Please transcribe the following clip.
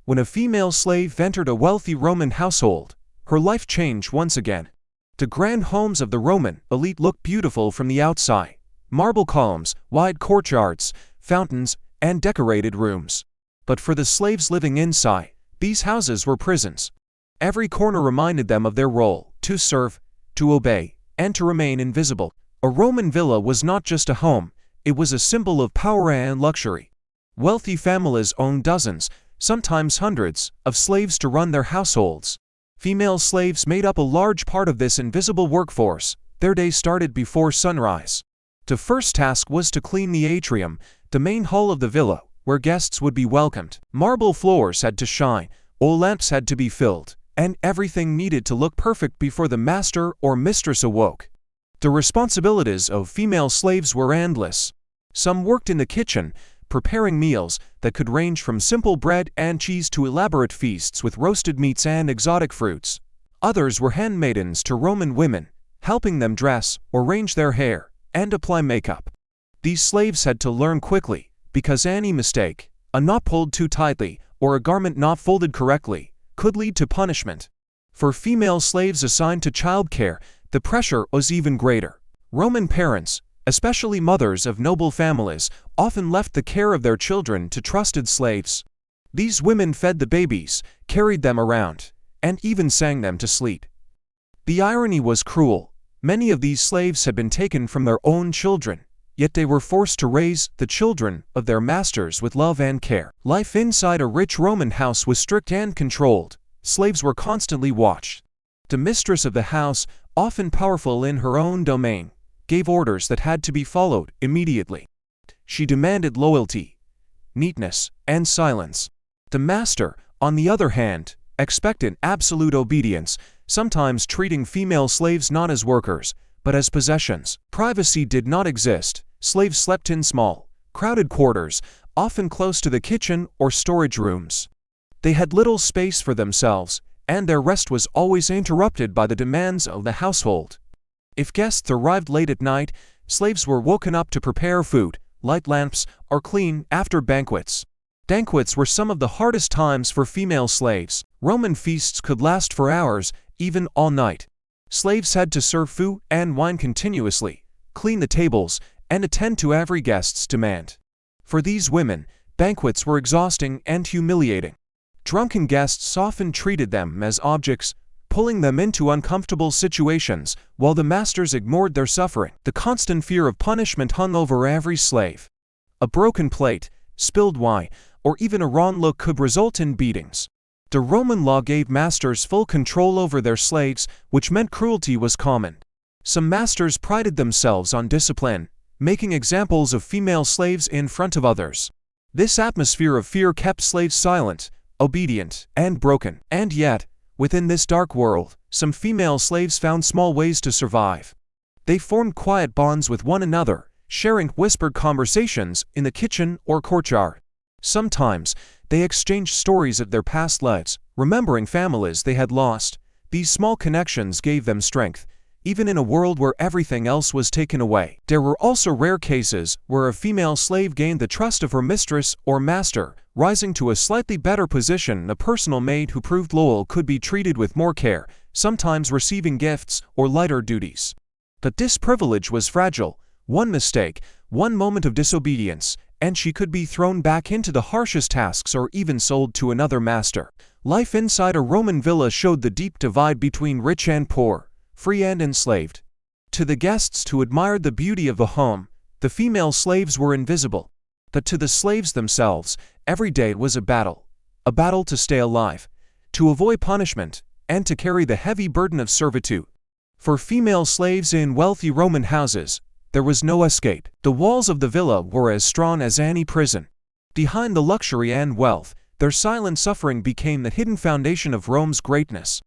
When a female slave entered a wealthy Roman household, her life changed once again. The grand homes of the Roman elite looked beautiful from the outside. Marble columns, wide courtyards, fountains, and decorated rooms. But for the slaves living inside, these houses were prisons. Every corner reminded them of their role: to serve, to obey, and to remain invisible. A Roman villa was not just a home, it was a symbol of power and luxury. Wealthy families owned dozens, sometimes hundreds, of slaves to run their households. Female slaves made up a large part of this invisible workforce. Their day started before sunrise. The first task was to clean the atrium, the main hall of the villa, where guests would be welcomed. Marble floors had to shine, oil lamps had to be filled, and everything needed to look perfect before the master or mistress awoke. The responsibilities of female slaves were endless. Some worked in the kitchen, preparing meals that could range from simple bread and cheese to elaborate feasts with roasted meats and exotic fruits. Others were handmaidens to Roman women, helping them dress, arrange their hair, and apply makeup. These slaves had to learn quickly, because any mistake, a knot pulled too tightly, or a garment not folded correctly, could lead to punishment. For female slaves assigned to childcare, the pressure was even greater. Roman parents, especially mothers of noble families, often left the care of their children to trusted slaves. These women fed the babies, carried them around, and even sang them to sleep. The irony was cruel. Many of these slaves had been taken from their own children, yet they were forced to raise the children of their masters with love and care. Life inside a rich Roman house was strict and controlled. Slaves were constantly watched. The mistress of the house, often powerful in her own domain, gave orders that had to be followed immediately. She demanded loyalty, neatness, and silence. The master, on the other hand, expected absolute obedience, sometimes treating female slaves not as workers, but as possessions. Privacy did not exist. Slaves slept in small, crowded quarters, often close to the kitchen or storage rooms. They had little space for themselves, and their rest was always interrupted by the demands of the household. If guests arrived late at night, slaves were woken up to prepare food, light lamps, or clean after banquets. Banquets were some of the hardest times for female slaves. Roman feasts could last for hours, even all night. Slaves had to serve food and wine continuously, clean the tables, and attend to every guest's demand. For these women, banquets were exhausting and humiliating. Drunken guests often treated them as objects, pulling them into uncomfortable situations, while the masters ignored their suffering. The constant fear of punishment hung over every slave. A broken plate, spilled wine, or even a wrong look could result in beatings. The Roman law gave masters full control over their slaves, which meant cruelty was common. Some masters prided themselves on discipline, making examples of female slaves in front of others. This atmosphere of fear kept slaves silent, obedient, and broken. And yet, within this dark world, some female slaves found small ways to survive. They formed quiet bonds with one another, sharing whispered conversations in the kitchen or courtyard. Sometimes, they exchanged stories of their past lives, remembering families they had lost. These small connections gave them strength, even in a world where everything else was taken away. There were also rare cases where a female slave gained the trust of her mistress or master, rising to a slightly better position. A personal maid who proved loyal could be treated with more care, sometimes receiving gifts or lighter duties. But this privilege was fragile. One mistake, one moment of disobedience, and she could be thrown back into the harshest tasks or even sold to another master. Life inside a Roman villa showed the deep divide between rich and poor, free and enslaved. To the guests who admired the beauty of the home, the female slaves were invisible. But to the slaves themselves, every day was a battle to stay alive, to avoid punishment, and to carry the heavy burden of servitude. For female slaves in wealthy Roman houses, there was no escape. The walls of the villa were as strong as any prison. Behind the luxury and wealth, their silent suffering became the hidden foundation of Rome's greatness.